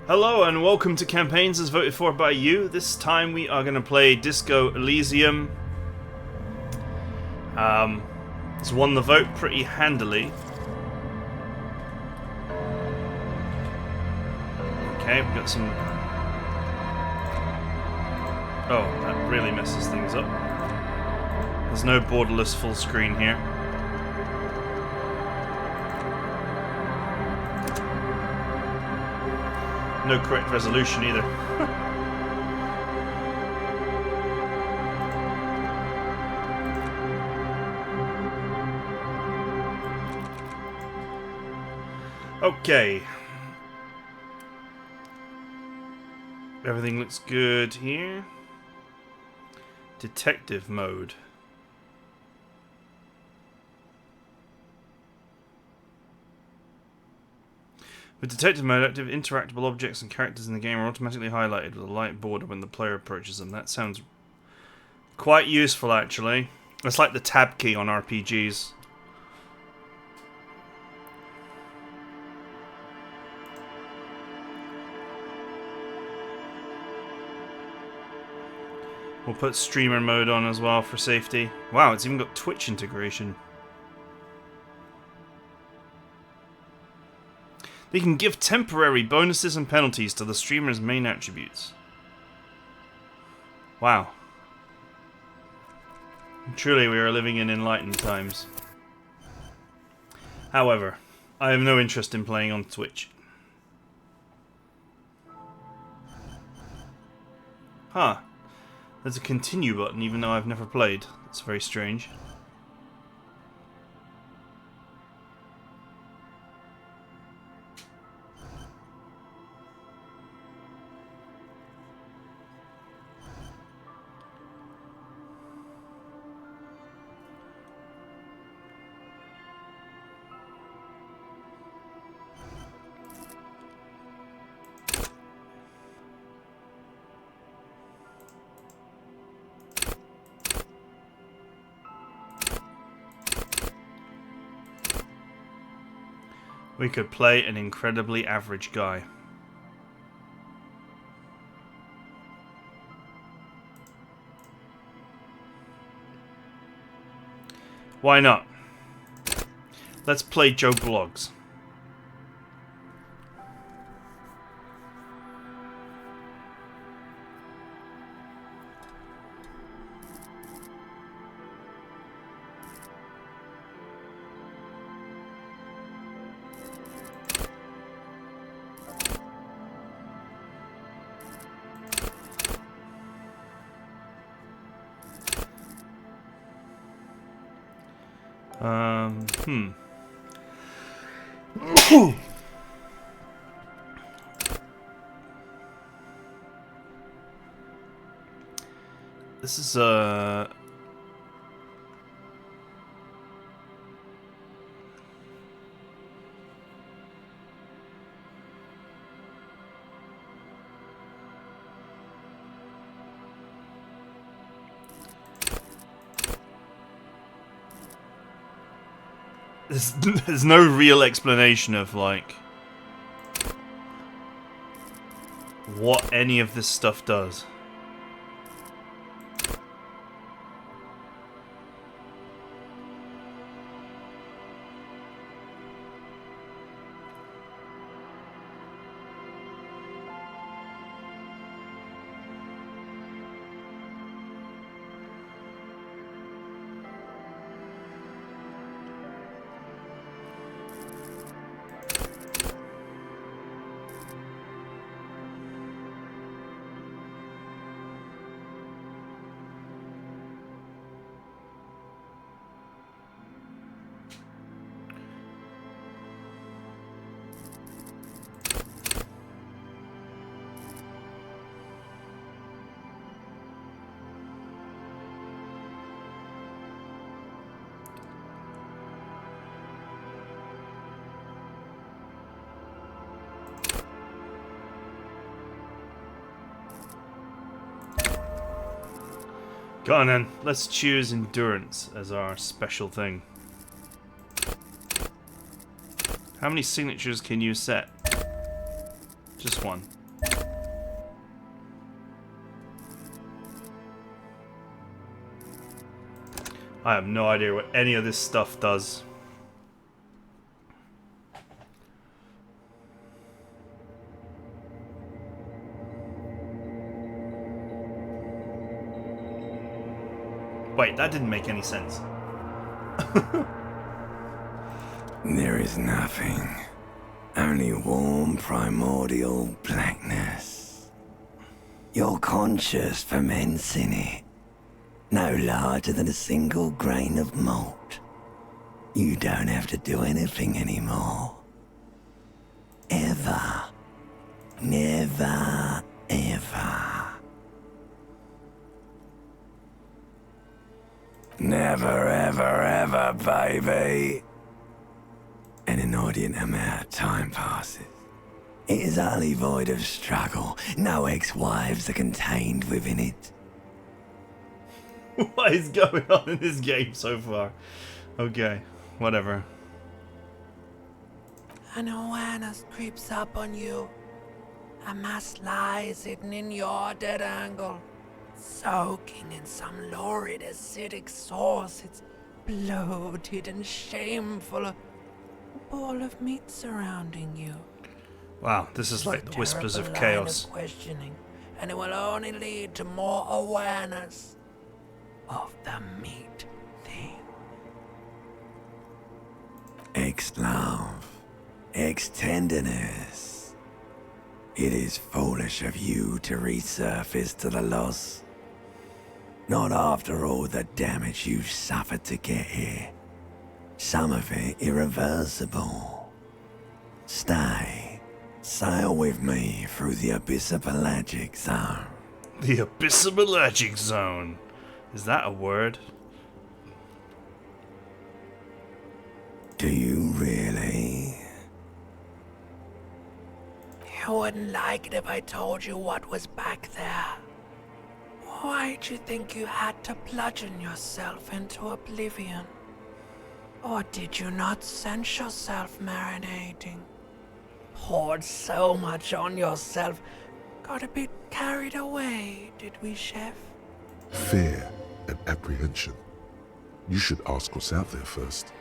Hello and welcome to Campaigns as voted for by you. This time we are going to play Disco Elysium. It's won the vote pretty handily. Okay, we've got some... Oh, that really messes things up. There's no borderless full screen here. No correct resolution either. Okay. Everything looks good here. Detective mode. With detective mode, active interactable objects and characters in the game are automatically highlighted with a light border when the player approaches them. That sounds quite useful, actually. It's like the tab key on RPGs. We'll put streamer mode on as well for safety. Wow, it's even got Twitch integration. They can give temporary bonuses and penalties to the streamer's main attributes. Wow. Truly, we are living in enlightened times. However, I have no interest in playing on Twitch. Huh. There's a continue button even though I've never played. That's very strange. We could play an incredibly average guy. Why not? Let's play Joe Blogs. This is there's no real explanation of like what any of this stuff does. Go on then, let's choose endurance as our special thing. How many signatures can you set? Just one. I have no idea what any of this stuff does. Wait, that didn't make any sense. There is nothing. Only warm primordial blackness. Your conscious ferments in it. No larger than a single grain of malt. You don't have to do anything anymore. Ever. Never, ever. Never, ever, ever, baby. An inordinate amount of time passes. It is utterly void of struggle. No ex-wives are contained within it. What is going on in this game so far? Okay, whatever. An awareness creeps up on you. A mass lies hidden in your dead angle, soaking in some lurid acidic source. It's bloated and shameful. A ball of meat surrounding you. Wow, this is like the whispers of chaos. Of questioning, and it will only lead to more awareness of the meat thing. Ex-love, ex-tenderness. It is foolish of you to resurface to the loss. Not after all the damage you've suffered to get here. Some of it irreversible. Stay. Sail with me through the abyssopelagic zone. The abyssopelagic zone. Is that a word? Do you really? You wouldn't like it if I told you what was back there. Why'd you think you had to bludgeon yourself into oblivion? Or did you not sense yourself marinating? Poured so much on yourself. Got a bit carried away, did we, Chef? Fear and apprehension. You should ask what's out there first.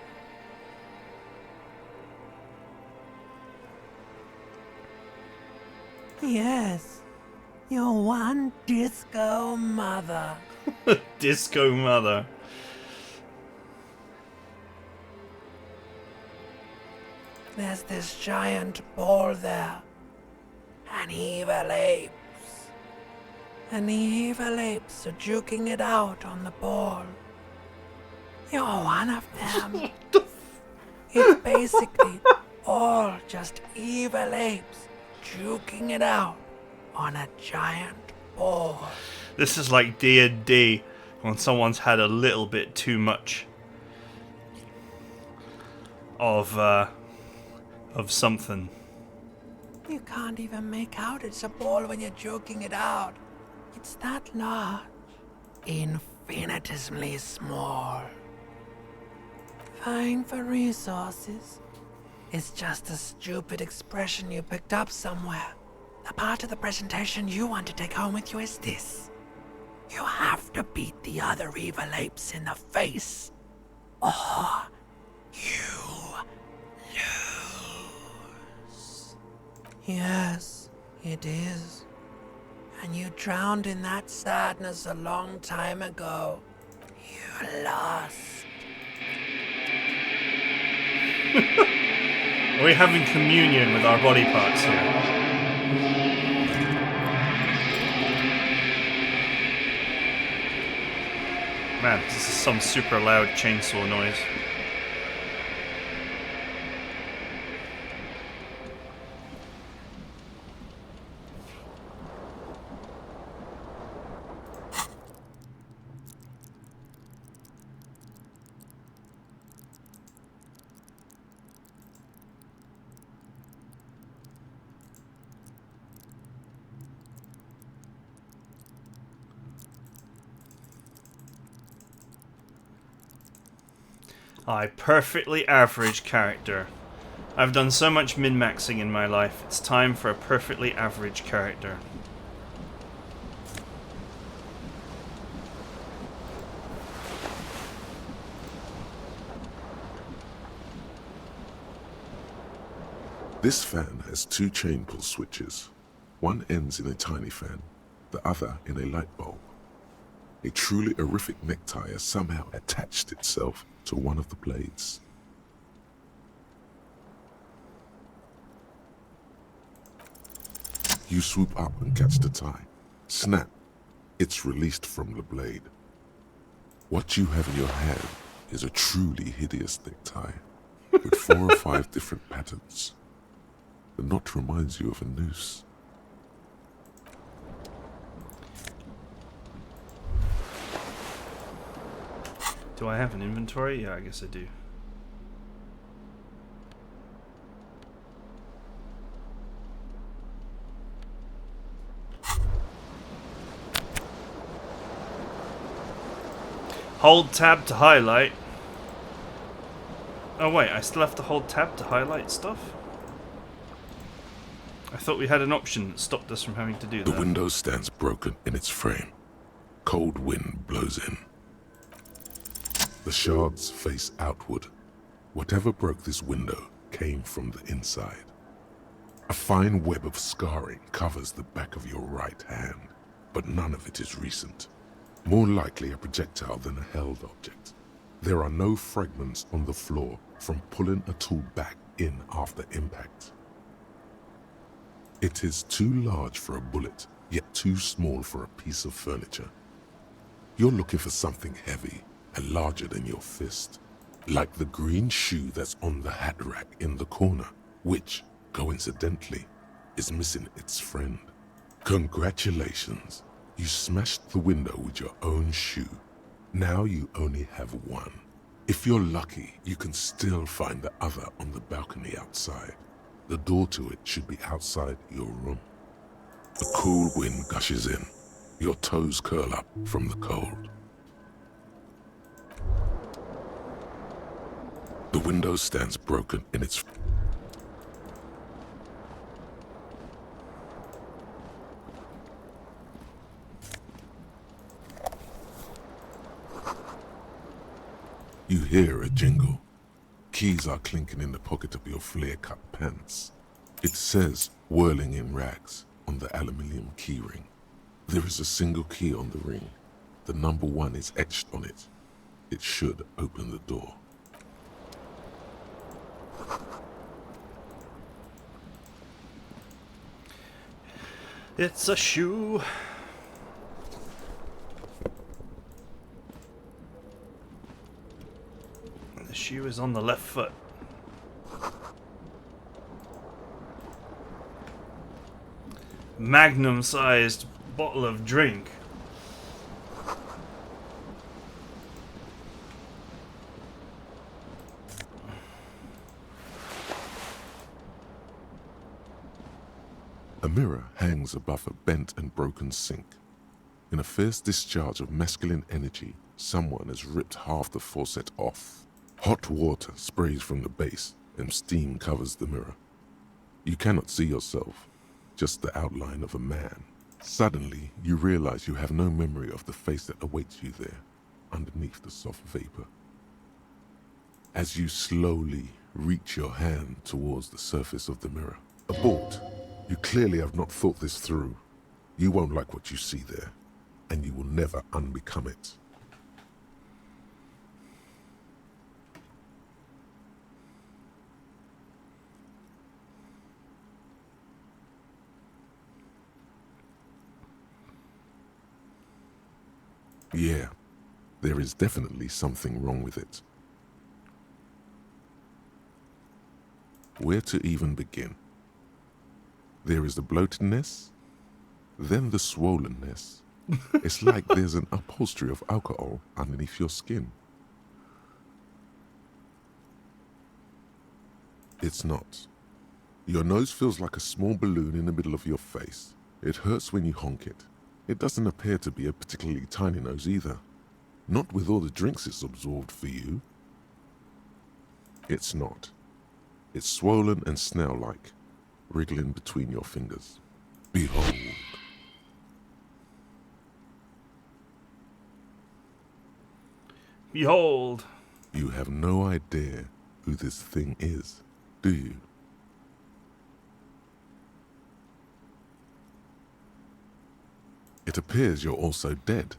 Yes. Your one disco mother. Disco mother. There's this giant ball there. And evil apes. And the evil apes are juking it out on the ball. You're one of them. It's basically all just evil apes juking it out on a giant ball. This is like D&D when someone's had a little bit too much of something. You can't even make out it's a ball when you're joking it out. It's that large. Infinitesimally small. Vying for resources. It's just a stupid expression you picked up somewhere. The part of the presentation you want to take home with you is this. You have to beat the other evil apes in the face. Or you lose. Yes, it is. And you drowned in that sadness a long time ago. You lost. Are we having communion with our body parts here? Man, this is some super loud chainsaw noise. Aye, perfectly average character. I've done so much min-maxing in my life. It's time for a perfectly average character. This fan has two chain pull switches. One ends in a tiny fan, the other in a light bulb. A truly horrific necktie has somehow attached itself to one of the blades. You swoop up and catch the tie. Snap! It's released from the blade. What you have in your hand is a truly hideous necktie, with 4 or 5 different patterns. The knot reminds you of a noose. Do I have an inventory? Yeah, I guess I do. Hold tab to highlight. Oh wait, I still have to hold tab to highlight stuff? I thought we had an option that stopped us from having to do that. The window stands broken in its frame. Cold wind blows in. The shards face outward. Whatever broke this window came from the inside. A fine web of scarring covers the back of your right hand, but none of it is recent. More likely a projectile than a held object. There are no fragments on the floor from pulling a tool back in after impact. It is too large for a bullet, yet too small for a piece of furniture. You're looking for something heavy and larger than your fist, like the green shoe that's on the hat rack in the corner, which, coincidentally, is missing its friend. Congratulations, you smashed the window with your own shoe. Now you only have one. If you're lucky, you can still find the other on the balcony outside. The door to it should be outside your room. A cool wind gushes in. Your toes curl up from the cold. The window stands broken in its... You hear a jingle. Keys are clinking in the pocket of your flare-cut pants. It says, whirling in rags, on the aluminium keyring. There is a single key on the ring. The number 1 is etched on it. It should open the door. It's a shoe. The shoe is on the left foot. Magnum-sized bottle of drink. A mirror hangs above a bent and broken sink. In a fierce discharge of masculine energy, someone has ripped half the faucet off. Hot water sprays from the base and steam covers the mirror. You cannot see yourself, just the outline of a man. Suddenly, you realize you have no memory of the face that awaits you there, underneath the soft vapor. As you slowly reach your hand towards the surface of the mirror. Abort! You clearly have not thought this through. You won't like what you see there, and you will never unbecome it. Yeah, there is definitely something wrong with it. Where to even begin? There is the bloatedness, then the swollenness. It's like there's an upholstery of alcohol underneath your skin. It's not. Your nose feels like a small balloon in the middle of your face. It hurts when you honk it. It doesn't appear to be a particularly tiny nose either. Not with all the drinks it's absorbed for you. It's not. It's swollen and snail-like, wriggling between your fingers. Behold. Behold. You have no idea who this thing is, do you? It appears you're also dead.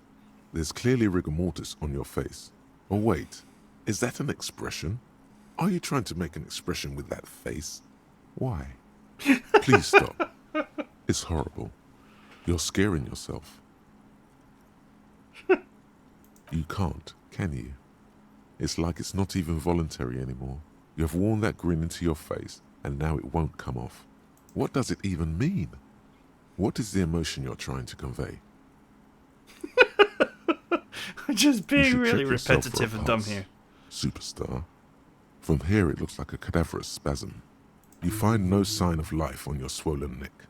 There's clearly rigor mortis on your face. Oh wait, is that an expression? Are you trying to make an expression with that face? Why? Please stop. It's horrible. You're scaring yourself. You can't, can you? It's like it's not even voluntary anymore. You have worn that grin into your face, and now it won't come off. What does it even mean? What is the emotion you're trying to convey? Just being really check yourself for a repetitive and dumb pulse, here. Superstar. From here it looks like a cadaverous spasm. You find no sign of life on your swollen neck.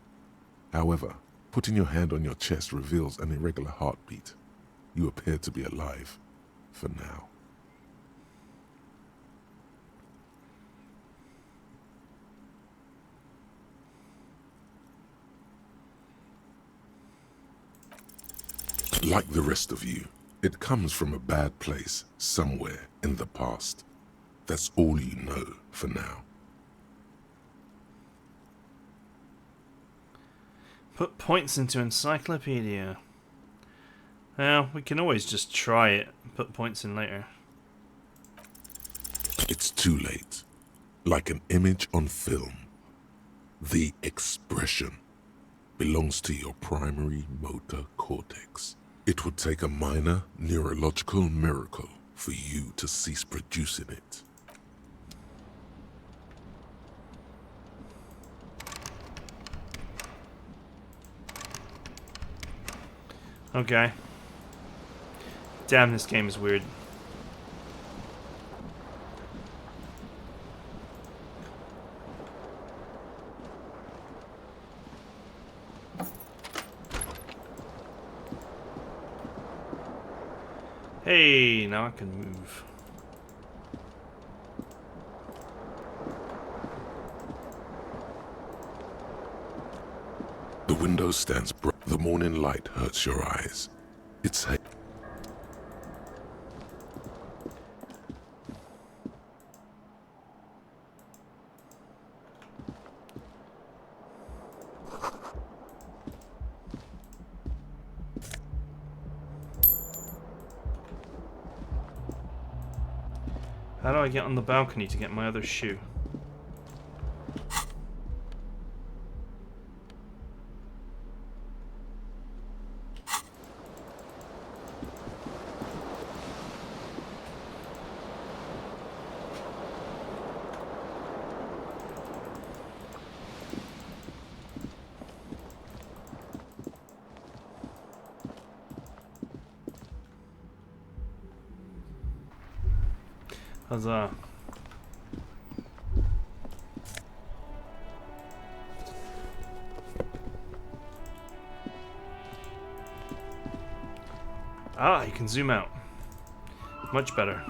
However, putting your hand on your chest reveals an irregular heartbeat. You appear to be alive. For now. Like the rest of you, it comes from a bad place somewhere in the past. That's all you know for now. Put points into encyclopedia. Well, we can always just try it and put points in later. It's too late. Like an image on film. The expression belongs to your primary motor cortex. It would take a minor neurological miracle for you to cease producing it. Okay. Damn, this game is weird. Hey, now I can move. The window stands bright. The morning light hurts your eyes. It's How do I get on the balcony to get my other shoe? Huzzah. Ah, you can zoom out. Much better.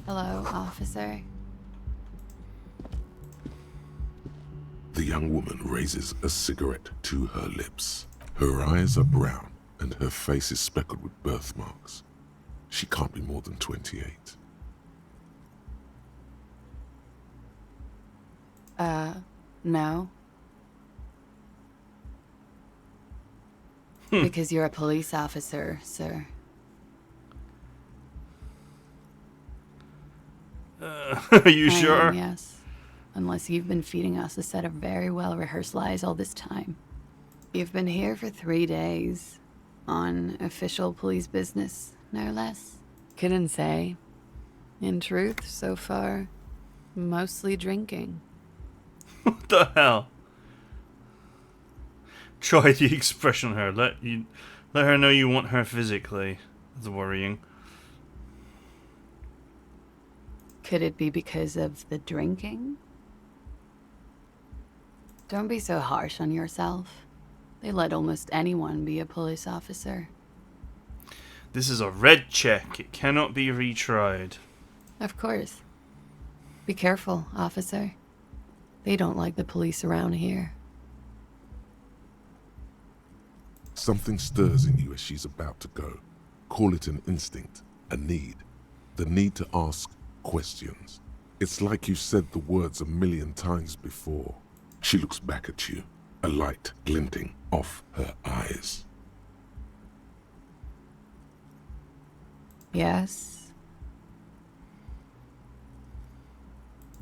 Hello, officer. The young woman raises a cigarette to her lips. Her eyes are brown and her face is speckled with birthmarks. She can't be more than 28. No. Because you're a police officer, sir. Are you sure? Yes. Unless you've been feeding us a set of very well-rehearsed lies all this time. You've been here for 3 days. On official police business, no less. Couldn't say. In truth, so far, mostly drinking. What the hell? Try the expression on her. Let her know you want her physically. That's worrying. Could it be because of the drinking? Don't be so harsh on yourself. They let almost anyone be a police officer. This is a red check. It cannot be retried. Of course. Be careful, officer. They don't like the police around here. Something stirs in you as she's about to go. Call it an instinct, a need. The need to ask questions. It's like you've said the words 1,000,000 times before. She looks back at you, a light glinting off her eyes. Yes.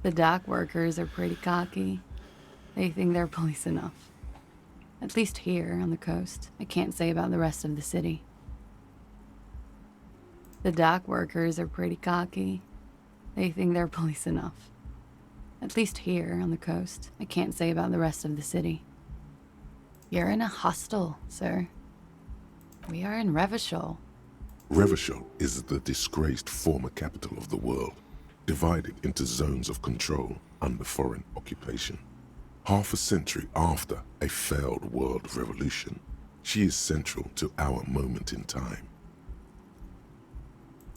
The dock workers are pretty cocky. They think they're police enough. At least here on the coast. I can't say about the rest of the city. The dock workers are pretty cocky. They think they're police enough. At least here on the coast. I can't say about the rest of the city. You're in a hostel, sir. We are in Revachol. Revachol is the disgraced former capital of the world, divided into zones of control under foreign occupation. Half a century after a failed world revolution, she is central to our moment in time.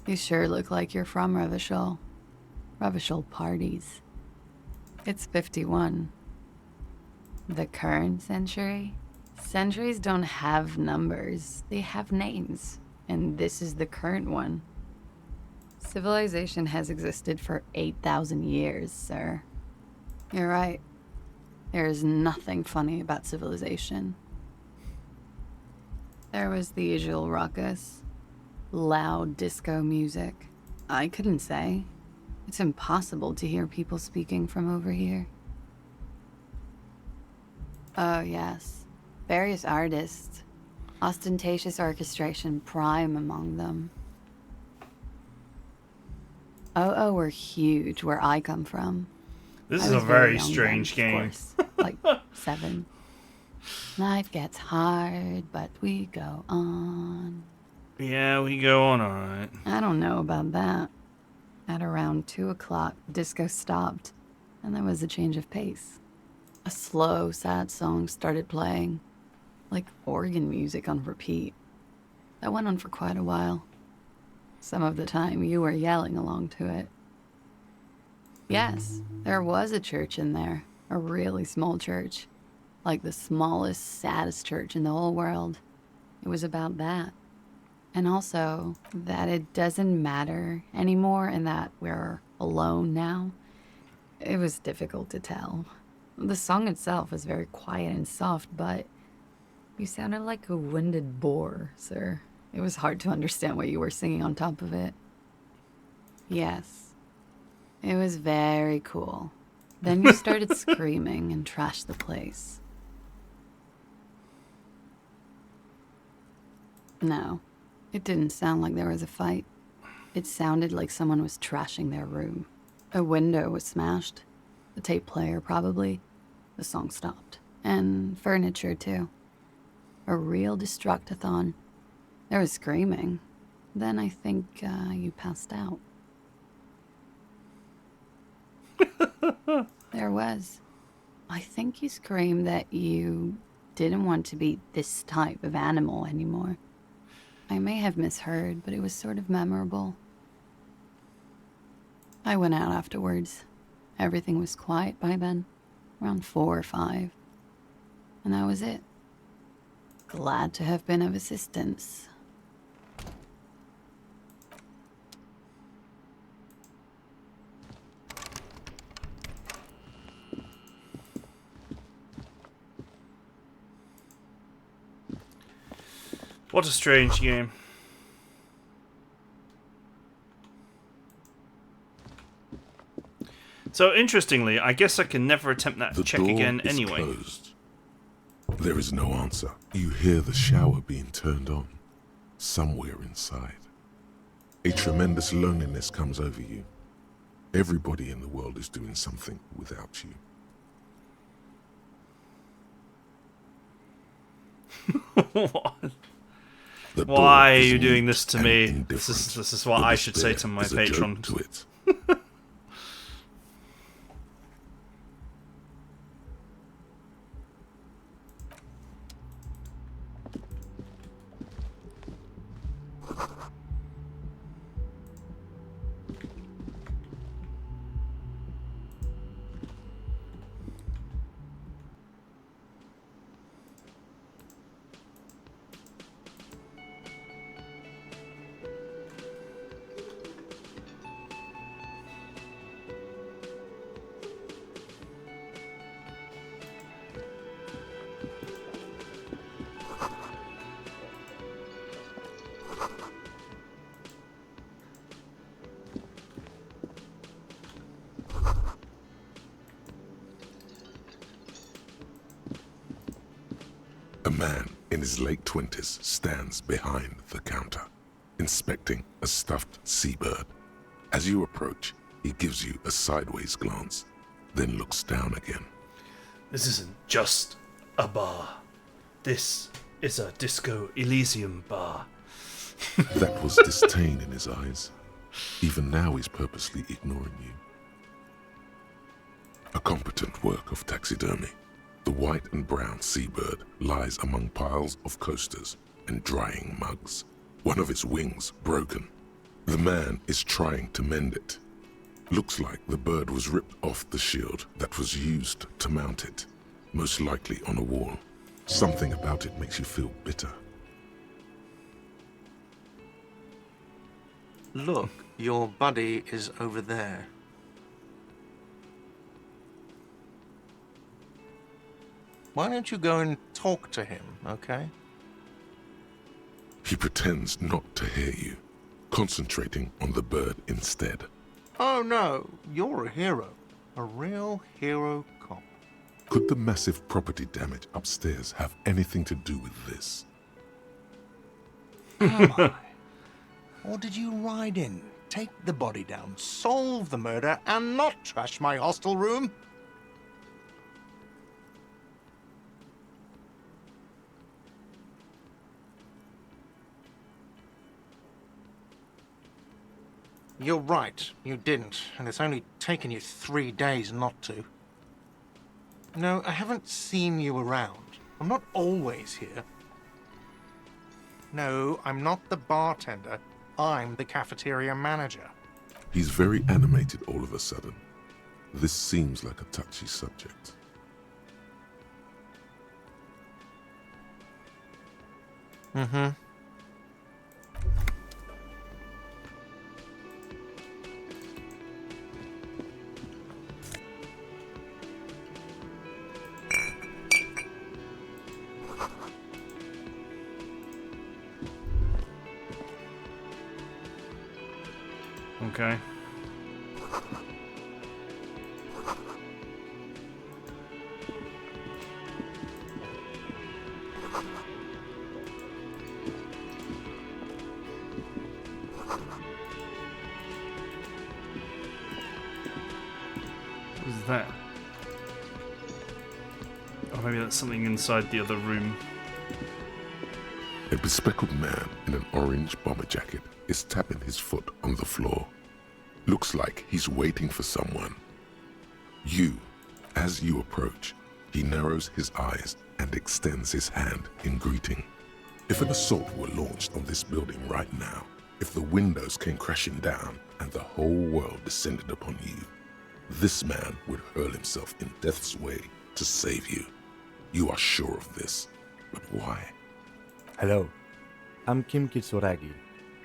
You sure look like you're from Revachol. Revachol parties. It's 51. The current century? Centuries don't have numbers. They have names. And this is the current one. Civilization has existed for 8,000 years, sir. You're right. There is nothing funny about civilization. There was the usual ruckus. Loud disco music. I couldn't say. It's impossible to hear people speaking from over here. Oh, yes. Various artists. Ostentatious orchestration prime among them. Oh, we're huge where I come from. This I is a was very young strange then, game. of course, like 7. Life gets hard, but we go on. Yeah, we go on alright. I don't know about that. At around 2 o'clock, disco stopped, and there was a change of pace. A slow, sad song started playing, like organ music on repeat. That went on for quite a while. Some of the time, you were yelling along to it. Yes, there was a church in there, a really small church, like the smallest, saddest church in the whole world. It was about that. And also, that it doesn't matter anymore and that we're alone now. It was difficult to tell. The song itself was very quiet and soft, but you sounded like a winded boar, sir. It was hard to understand what you were singing on top of it. Yes, it was very cool. Then you started screaming and trashed the place. No. It didn't sound like there was a fight. It sounded like someone was trashing their room. A window was smashed. The tape player, probably. The song stopped. And furniture, too. A real destructathon. There was screaming. Then I think you passed out. There was. I think you screamed that you didn't want to be this type of animal anymore. I may have misheard, but it was sort of memorable. I went out afterwards. Everything was quiet by then, around 4 or 5. And that was it. Glad to have been of assistance. What a strange game. So, interestingly, I guess I can never attempt that The check door again is anyway. closed. There is no answer. You hear the shower being turned on, somewhere inside. A tremendous loneliness comes over you. Everybody in the world is doing something without you. What? The Why door are is you doing mute this to and me? indifferent, This is what but I the should say to stare my is a joke patrons. to it. A man in his late 20s stands behind the counter, inspecting a stuffed seabird. As you approach, he gives you a sideways glance, then looks down again. This isn't just a bar. This is a Disco Elysium bar. That was disdain in his eyes. Even now he's purposely ignoring you. A competent work of taxidermy. The white and brown seabird lies among piles of coasters and drying mugs. One of its wings broken. The man is trying to mend it. Looks like the bird was ripped off the shield that was used to mount it, most likely on a wall. Something about it makes you feel bitter. Look, your buddy is over there. Why don't you go and talk to him, okay? He pretends not to hear you, concentrating on the bird instead. Oh no, you're a hero. A real hero cop. Could the massive property damage upstairs have anything to do with this? Am I? Or did you ride in, take the body down, solve the murder, and not trash my hostel room? You're right, you didn't, and it's only taken you 3 days not to. No, I haven't seen you around. I'm not always here. No, I'm not the bartender. I'm the cafeteria manager. He's very animated all of a sudden. This seems like a touchy subject. Mm-hmm. Okay. What is that? Or maybe that's something inside the other room. A bespectacled man in an orange bomber jacket is tapping his foot on the floor. Looks like he's waiting for someone. As you approach, he narrows his eyes and extends his hand in greeting. If an assault were launched on this building right now, if the windows came crashing down and the whole world descended upon you, this man would hurl himself in death's way to save you. You are sure of this, but why? Hello, I'm Kim Kitsuragi,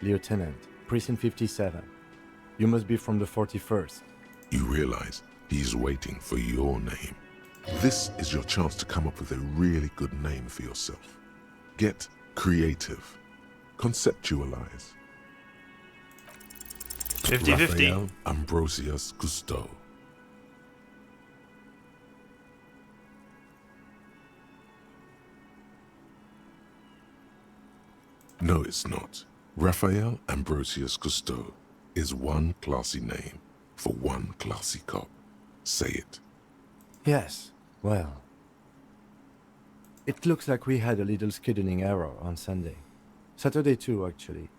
Lieutenant, Precinct 57. You must be from the 41st. You realize he's waiting for your name. This is your chance to come up with a really good name for yourself. Get creative. Conceptualize. 50-50. Raphael Ambrosius Cousteau. No, it's not. Raphael Ambrosius Cousteau is one classy name for one classy cop. Say it. Yes, well. It looks like we had a little scheduling error on Sunday. Saturday too, actually.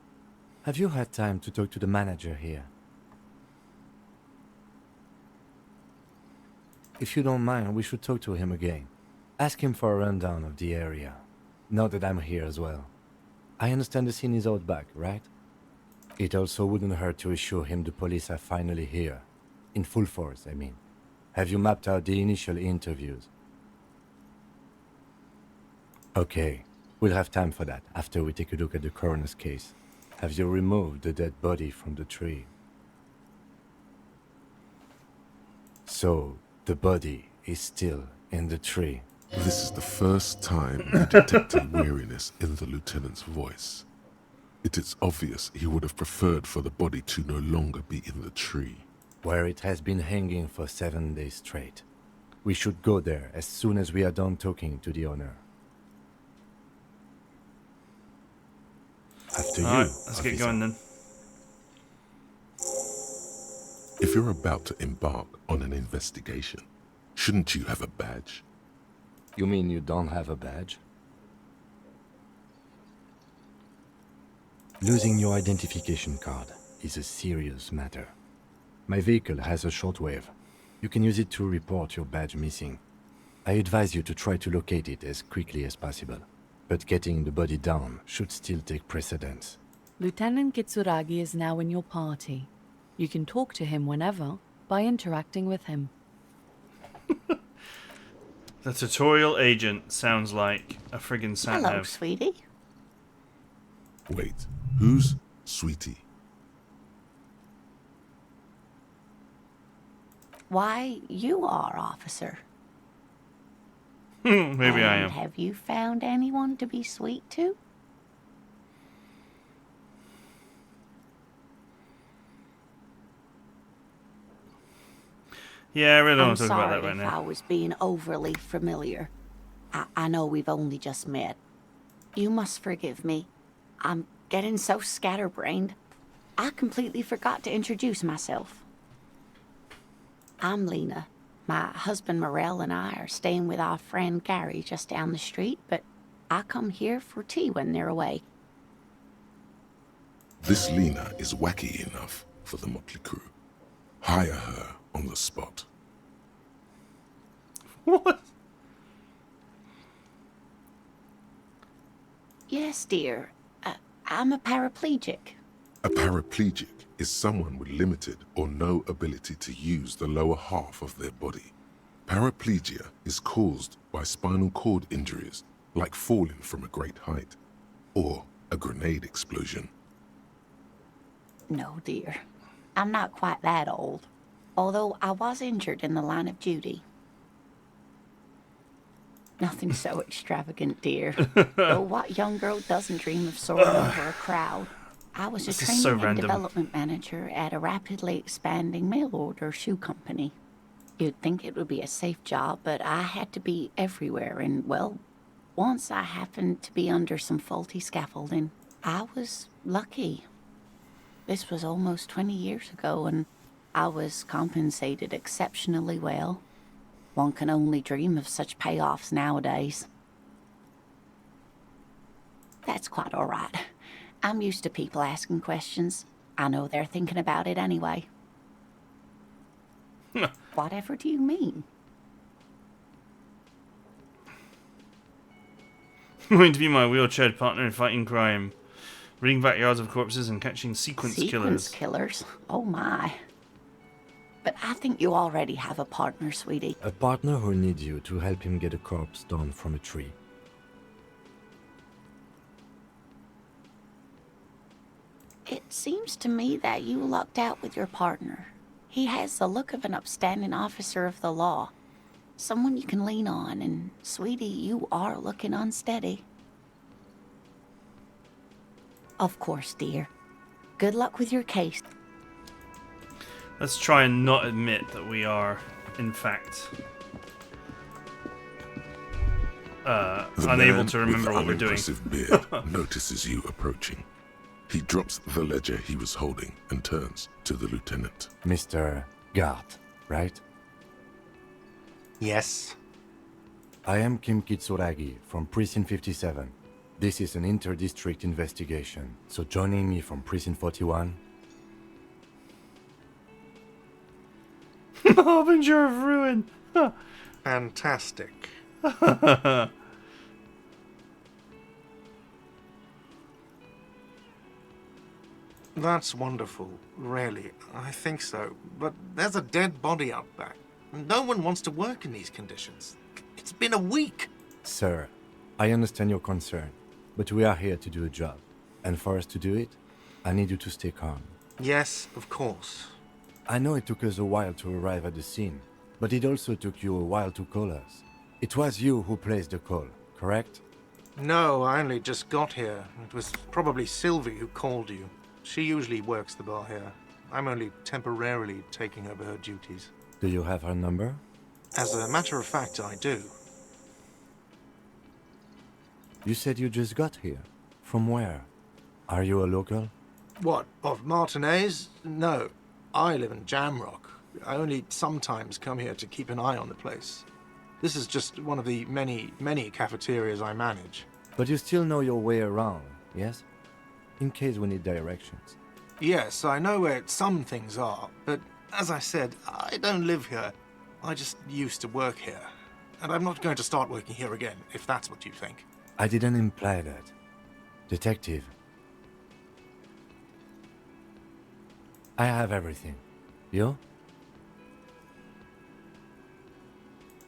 Have you had time to talk to the manager here? If you don't mind, we should talk to him again. Ask him for a rundown of the area. Now that I'm here as well. I understand the scene is out back, right? It also wouldn't hurt to assure him the police are finally here. In full force, I mean. Have you mapped out the initial interviews? Okay, we'll have time for that after we take a look at the coroner's case. Have you removed the dead body from the tree? So, the body is still in the tree. This is the first time I detected weariness in the lieutenant's voice. It is obvious he would have preferred for the body to no longer be in the tree. Where it has been hanging for 7 days straight. We should go there as soon as we are done talking to the owner. After you, Alright, let's get officer. going then. If you're about to embark on an investigation, shouldn't you have a badge? You mean you don't have a badge? Losing your identification card is a serious matter. My vehicle has a shortwave. You can use it to report your badge missing. I advise you to try to locate it as quickly as possible. But getting the body down should still take precedence. Lieutenant Kitsuragi is now in your party. You can talk to him whenever by interacting with him. The tutorial agent sounds like a friggin' sat Hello, nav. sweetie. Wait, who's Sweetie? Why, you are, officer. Maybe I And am. have you found anyone to be sweet to? Yeah, I really don't I'm want to talk about sorry that right if I now. was being overly familiar. I know we've only just met. You must forgive me. I'm getting so scatterbrained. I completely forgot to introduce myself. I'm Lena. My husband Morel and I are staying with our friend Gary just down the street, but I come here for tea when they're away. This Lena is wacky enough for the motley crew. Hire her on the spot. What? Yes, dear. I'm a paraplegic. A paraplegic is someone with limited or no ability to use the lower half of their body. Paraplegia is caused by spinal cord injuries, like falling from a great height, or a grenade explosion. No, dear. I'm not quite that old. Although I was injured in the line of duty. Nothing so extravagant, dear. Though what young girl doesn't dream of soaring over a crowd? I was a This is training so and random. development manager at a rapidly expanding mail-order shoe company. You'd think it would be a safe job, but I had to be everywhere, and, well, once I happened to be under some faulty scaffolding. I was lucky. This was almost 20 years ago, and I was compensated exceptionally well. One can only dream of such payoffs nowadays. That's quite all right. I'm used to people asking questions. I know they're thinking about it anyway. Whatever do you mean? Going to be my wheelchair partner in fighting crime. Reading backyards of corpses and catching sequence killers. killers? Oh my. But I think you already have a partner, sweetie. A partner who needs you to help him get a corpse down from a tree. It seems to me that you lucked out with your partner. He has the look of an upstanding officer of the law. Someone you can lean on, and sweetie, you are looking unsteady. Of course, dear. Good luck with your case. Let's try and not admit that we are, in fact, The unable man to remember with the what we're doing. unimpressive beard notices you approaching. He drops the ledger he was holding and turns to the lieutenant. Mr. Gart, right? Yes. I am Kim Kitsuragi from Precinct 57. This is an inter-district investigation, so joining me from Precinct 41... Harbinger of ruin! Fantastic. That's wonderful, really. I think so. But there's a dead body out back. No one wants to work in these conditions. It's been a week. Sir, I understand your concern, but we are here to do a job. And for us to do it, I need you to stay calm. Yes, of course. I know it took us a while to arrive at the scene, but it also took you a while to call us. It was you who placed the call, correct? No, I only just got here. It was probably Sylvie who called you. She usually works the bar here. I'm only temporarily taking over her duties. Do you have her number? As a matter of fact, I do. You said you just got here. From where? Are you a local? What, of Martinez? No. I live in Jamrock. I only sometimes come here to keep an eye on the place. This is just one of the many, many cafeterias I manage. But you still know your way around, yes? In case we need directions. Yes, I know where some things are, but as I said, I don't live here. I just used to work here. And I'm not going to start working here again, if that's what you think. I didn't imply that. Detective. I have everything. You?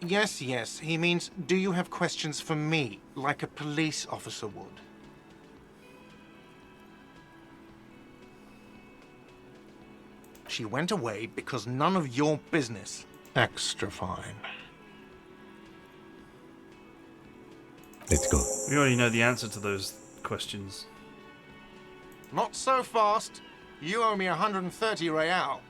Yes, he means, do you have questions for me, like a police officer would? She went away because none of your business. Extra fine. Let's go. We already know the answer to those questions. Not so fast. You owe me 130 real.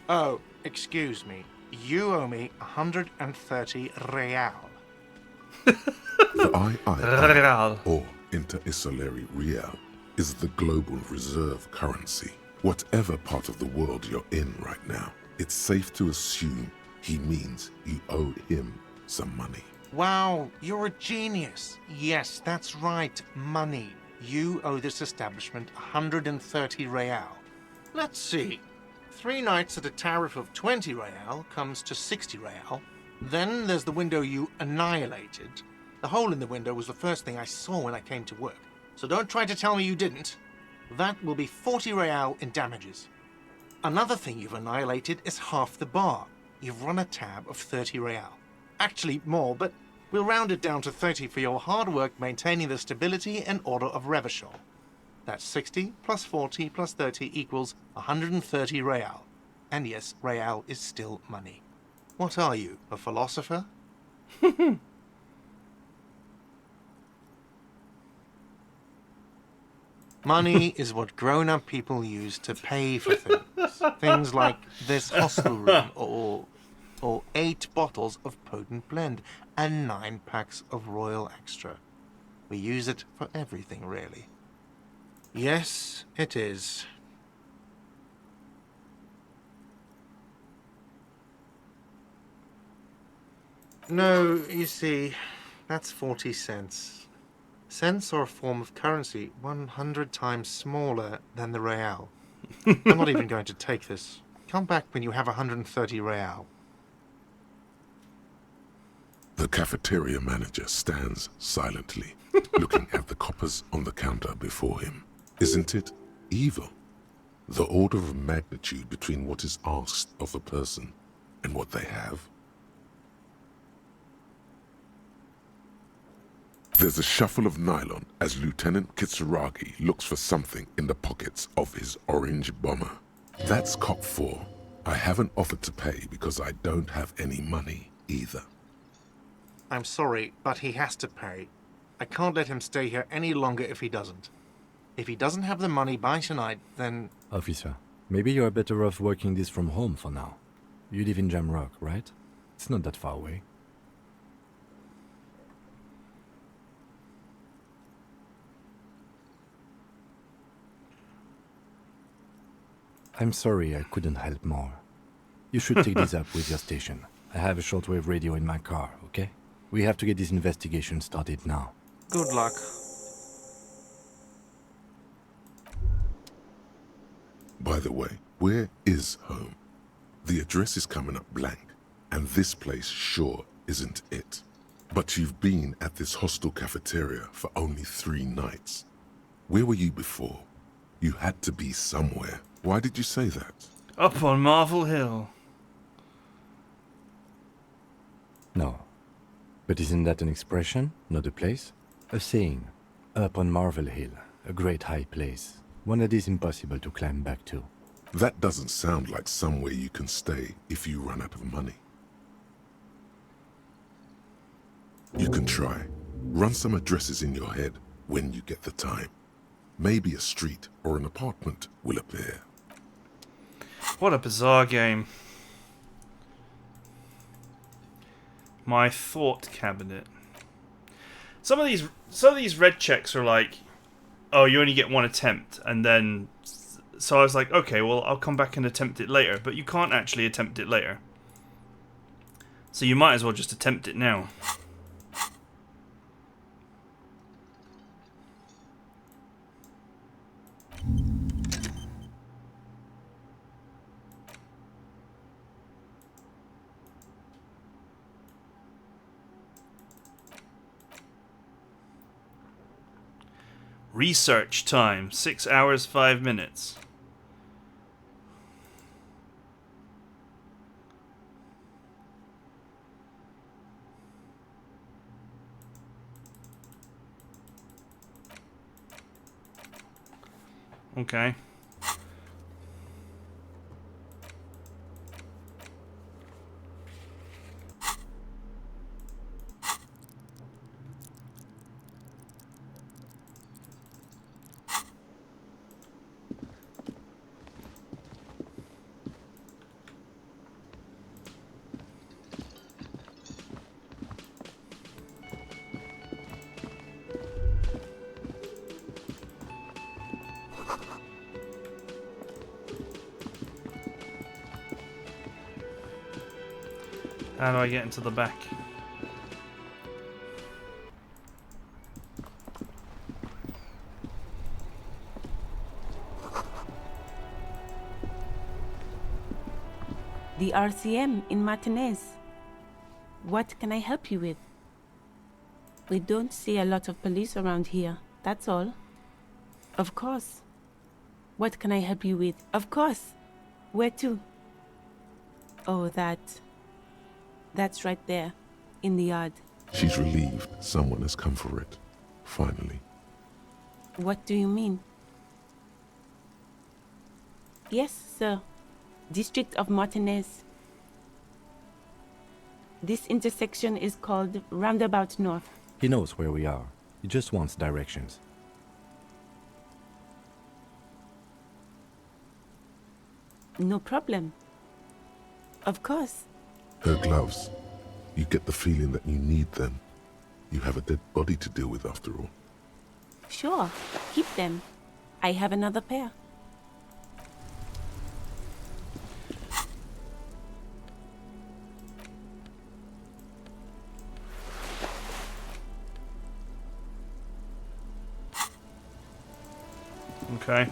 Oh, excuse me. You owe me 130 real. The III, Real. or Inter-Isolary Real, is the global reserve currency. Whatever part of the world you're in right now, it's safe to assume he means you owe him some money. Wow, you're a genius. Yes, that's right, money. You owe this establishment 130 real. Let's see. 3 nights at a tariff of 20 real comes to 60 real. Then there's the window you annihilated. The hole in the window was the first thing I saw when I came to work. So don't try to tell me you didn't. That will be 40 real in damages. Another thing you've annihilated is half the bar. You've run a tab of 30 real. Actually more, but we'll round it down to 30 for your hard work maintaining the stability and order of Revachol. That's 60 plus 40 plus 30 equals 130 real. And yes, real is still money. What are you, a philosopher? Money is what grown-up people use to pay for things. Things like this hostel room or 8 bottles of potent blend and 9 packs of Royal Extra. We use it for everything, really. Yes, it is. No, you see, that's 40 cents. Cents are a form of currency 100 times smaller than the real. I'm not even going to take this. Come back when you have 130 real. The cafeteria manager stands silently, looking at the coppers on the counter before him. Isn't it evil? The order of magnitude between what is asked of a person and what they have. There's a shuffle of nylon as Lieutenant Kitsuragi looks for something in the pockets of his orange bomber. That's cop 4. I haven't offered to pay because I don't have any money either. I'm sorry, but he has to pay. I can't let him stay here any longer if he doesn't. If he doesn't have the money by tonight, then... Officer, maybe you are better off working this from home for now. You live in Jamrock, right? It's not that far away. I'm sorry I couldn't help more. You should take this up with your station. I have a shortwave radio in my car, okay? We have to get this investigation started now. Good luck. By the way, where is home? The address is coming up blank, and this place sure isn't it. But you've been at this hostel cafeteria for only 3 nights. Where were you before? You had to be somewhere. Why did you say that? Up on Marvel Hill. No. But isn't that an expression, not a place? A saying. Up on Marvel Hill, a great high place. One that is impossible to climb back to. That doesn't sound like somewhere you can stay if you run out of money. You can try. Run some addresses in your head when you get the time. Maybe a street or an apartment will appear. What a bizarre game. My thought cabinet. Some of these red checks are like, oh, you only get 1 attempt, and then so I was like, okay, well, I'll come back and attempt it later, but you can't actually attempt it later. So you might as well just attempt it now. Research time, 6 hours, 5 minutes. Okay. How do I get into the back? The RCM in Martinez. What can I help you with? We don't see a lot of police around here, that's all. Of course. What can I help you with? Of course. Where to? Oh, that's right there, in the yard. She's relieved someone has come for it. Finally. What do you mean? Yes, sir. District of Martinez. This intersection is called Roundabout North. He knows where we are. He just wants directions. No problem. Of course. Her gloves. You get the feeling that you need them. You have a dead body to deal with after all. Sure, keep them. I have another pair. Okay.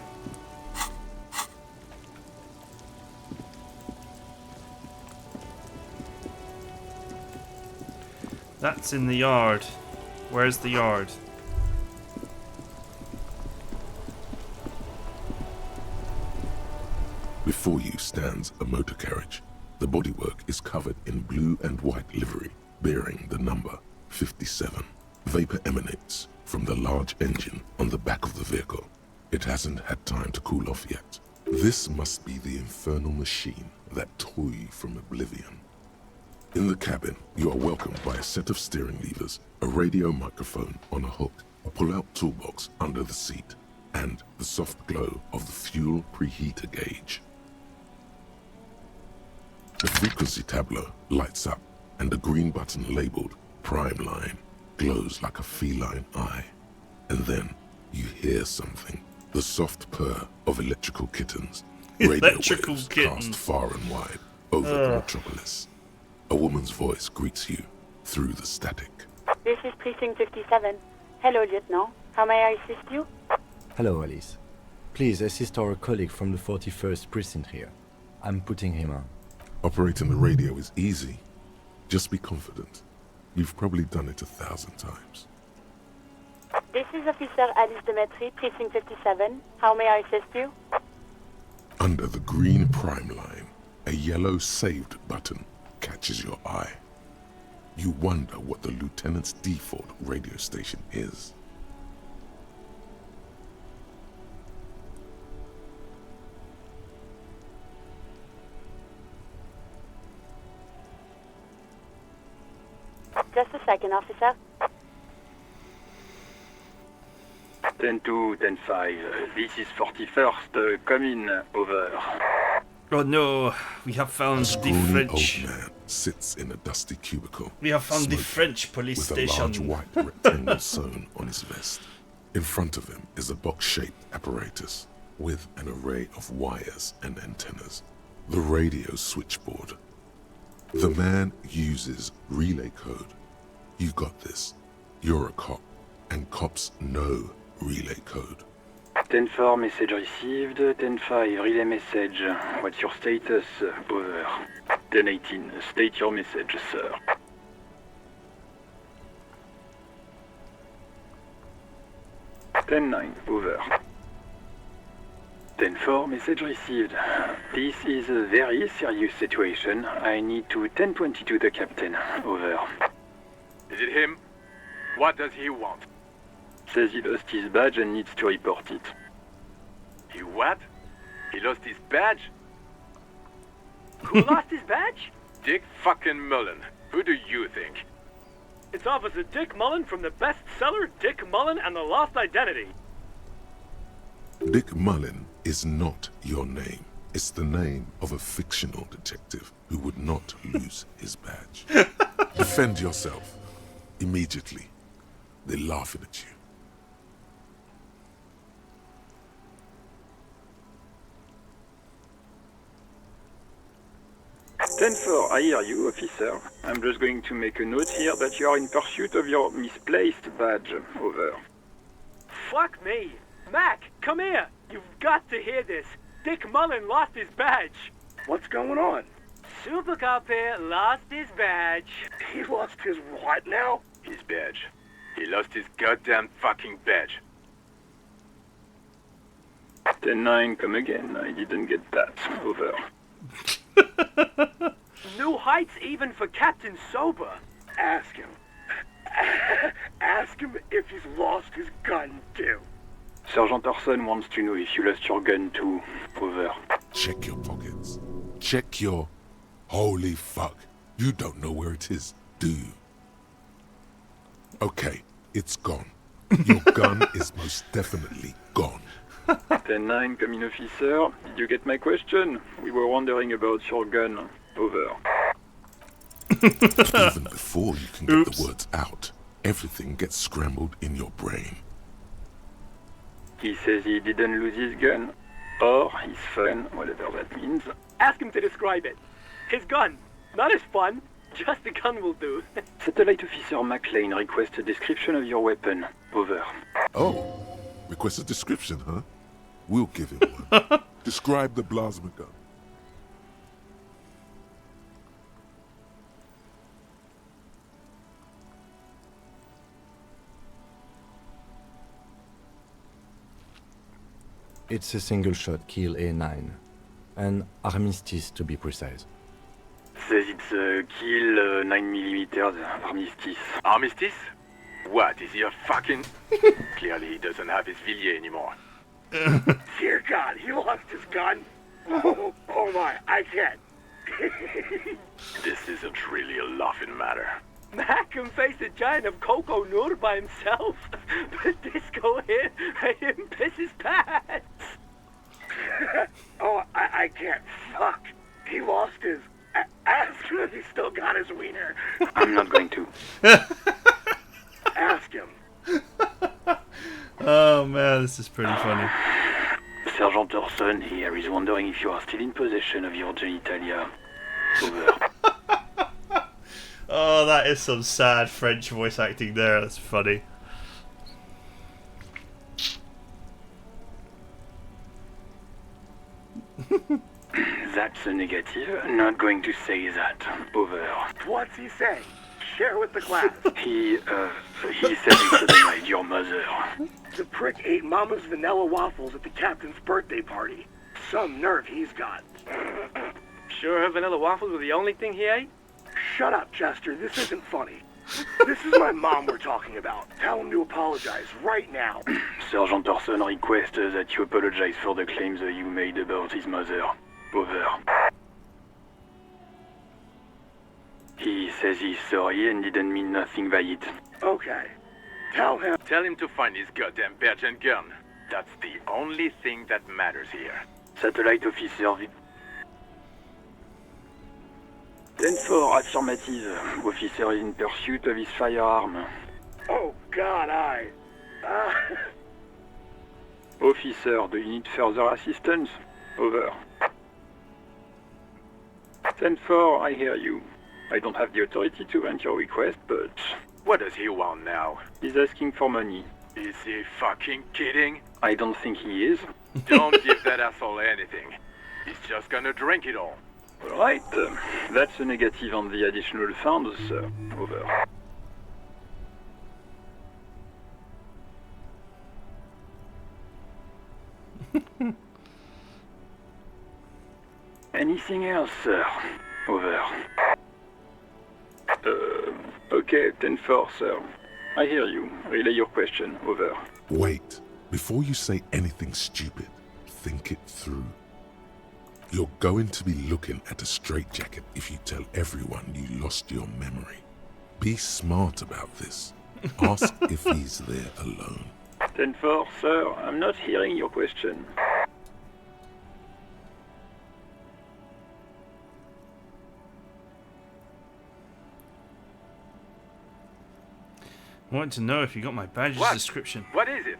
That's in the yard. Where's the yard? Before you stands a motor carriage. The bodywork is covered in blue and white livery, bearing the number 57. Vapor emanates from the large engine on the back of the vehicle. It hasn't had time to cool off yet. This must be the infernal machine that tore you from oblivion. In the cabin, you are welcomed by a set of steering levers, a radio microphone on a hook, a pull-out toolbox under the seat, and the soft glow of the fuel preheater gauge. The frequency tableau lights up, and a green button labeled Prime Line glows like a feline eye. And then you hear something, the soft purr of electrical kittens. Radio Electrical waves kitten. cast far and wide over the metropolis. A woman's voice greets you through the static. This is Precinct 57. Hello, Lieutenant. How may I assist you? Hello, Alice. Please assist our colleague from the 41st precinct here. I'm putting him on. Operating the radio is easy. Just be confident. You've probably done it 1,000 times. This is Officer Alice Demetri, Precinct 57. How may I assist you? Under the green prime line, a yellow saved button catches your eye. You wonder what the lieutenant's default radio station is. Just a second, officer. 10-2, 10-5. This is 41st. Come in. Over. Oh no, we have found A the scrawny French. old man sits in a dusty cubicle. We have found the smoking, French police with station. a large white rectangle sewn on his vest. In front of him is a box-shaped apparatus with an array of wires and antennas. The radio switchboard. The man uses relay code. You got this. You're a cop, and cops know relay code. 10-4, message received. 10-5, relay message. What's your status? Over. 10-18, state your message, sir. 10-9, over. 10-4, message received. This is a very serious situation. I need to 10-22 the captain. Over. Is it him? What does he want? Says he lost his badge and needs to report it. He what? He lost his badge? Who lost his badge? Dick fucking Mullen. Who do you think? It's Officer Dick Mullen from the bestseller Dick Mullen and the Lost Identity. Dick Mullen is not your name. It's the name of a fictional detective who would not lose his badge. Defend yourself. Immediately. They're laughing at you. 10-4, I hear you, officer. I'm just going to make a note here that you are in pursuit of your misplaced badge. Over. Fuck me. Mac, come here. You've got to hear this. Dick Mullen lost his badge. What's going on? Super Cop here lost his badge. He lost his what now? His badge. He lost his goddamn fucking badge. 10-9, come again. I didn't get that. Over. New heights even for Captain Sober. Ask him. Ask him if he's lost his gun too. Sergeant Orson wants to know if you lost your gun too. Over. Check your pockets. Check your... Holy fuck. You don't know where it is, do you? Okay, it's gone. Your gun is most definitely gone. 10-9, come in, officer. Did you get my question? We were wondering about your gun. Over. Even before you can get the words out, everything gets scrambled in your brain. He says he didn't lose his gun. Or his fun, whatever that means. Ask him to describe it. His gun. Not his fun. Just the gun will do. Satellite Officer McLean requests a description of your weapon. Over. Oh, request a description, huh? We'll give him one. Describe the plasma gun. It's a single-shot kill A9. An armistice, to be precise. Says it's a kill 9mm armistice. Armistice? What, is he a fucking... Clearly he doesn't have his Villiers anymore. Dear God, he lost his gun? Oh my, I can't. This isn't really a laughing matter. Mac can face a giant of Coco Nur by himself. But Disco here made him piss his pants. Oh, I can't. Fuck. He lost his... Ask him if he still got his wiener. I'm not going to. Ask him. Oh man, this is pretty funny. Sergeant Orson here is wondering if you are still in possession of your genitalia. Over. Oh, that is some sad French voice acting there. That's funny. That's a negative. Not going to say that. Over. What's he saying? Share with the class. He said he sodomized your mother. The prick ate Mama's vanilla waffles at the captain's birthday party. Some nerve he's got. Sure her vanilla waffles were the only thing he ate? Shut up, Chester. This isn't funny. This is my mom we're talking about. Tell him to apologize right now. Sergeant Orson requests that you apologize for the claims you made about his mother. Over. He says he's sorry and didn't mean nothing by it. Okay. Tell him. Tell him to find his goddamn badge and gun. That's the only thing that matters here. Satellite officer. 10-4, affirmative. Officer is in pursuit of his firearm. Oh, God, Officer, do you need further assistance? Over. 10-4, I hear you. I don't have the authority to grant your request, but... What does he want now? He's asking for money. Is he fucking kidding? I don't think he is. Don't give that asshole anything. He's just gonna drink it all. Alright, that's a negative on the additional funds, sir. Over. Anything else, sir? Over. Okay, 10-4, sir. I hear you. Relay your question. Over. Wait. Before you say anything stupid, think it through. You're going to be looking at a straitjacket if you tell everyone you lost your memory. Be smart about this. Ask if he's there alone. 10-4, sir. I'm not hearing your question. I want to know if you got my badge's What? description. What is it?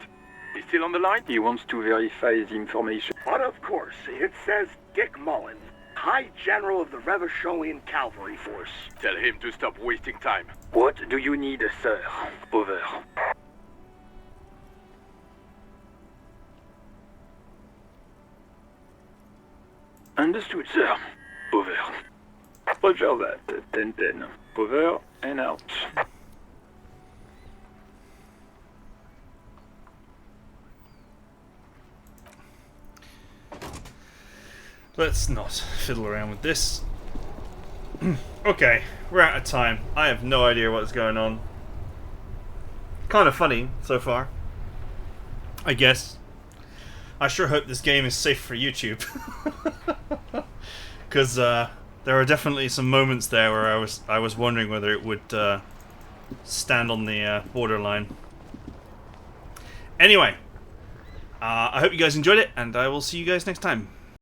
He's still on the line? He wants to verify the information. But of course, it says Dick Mullen, High General of the Revacholian Cavalry Force. Tell him to stop wasting time. What do you need, sir? Over. Understood, sir. Over. Roger that. 10-10. Over and out. Let's not fiddle around with this. Okay, we're out of time. I have no idea what's going on. Kind of funny so far, I guess. I sure hope this game is safe for YouTube. Because there are definitely some moments there where I was wondering whether it would stand on the borderline. Anyway, I hope you guys enjoyed it, and I will see you guys next time.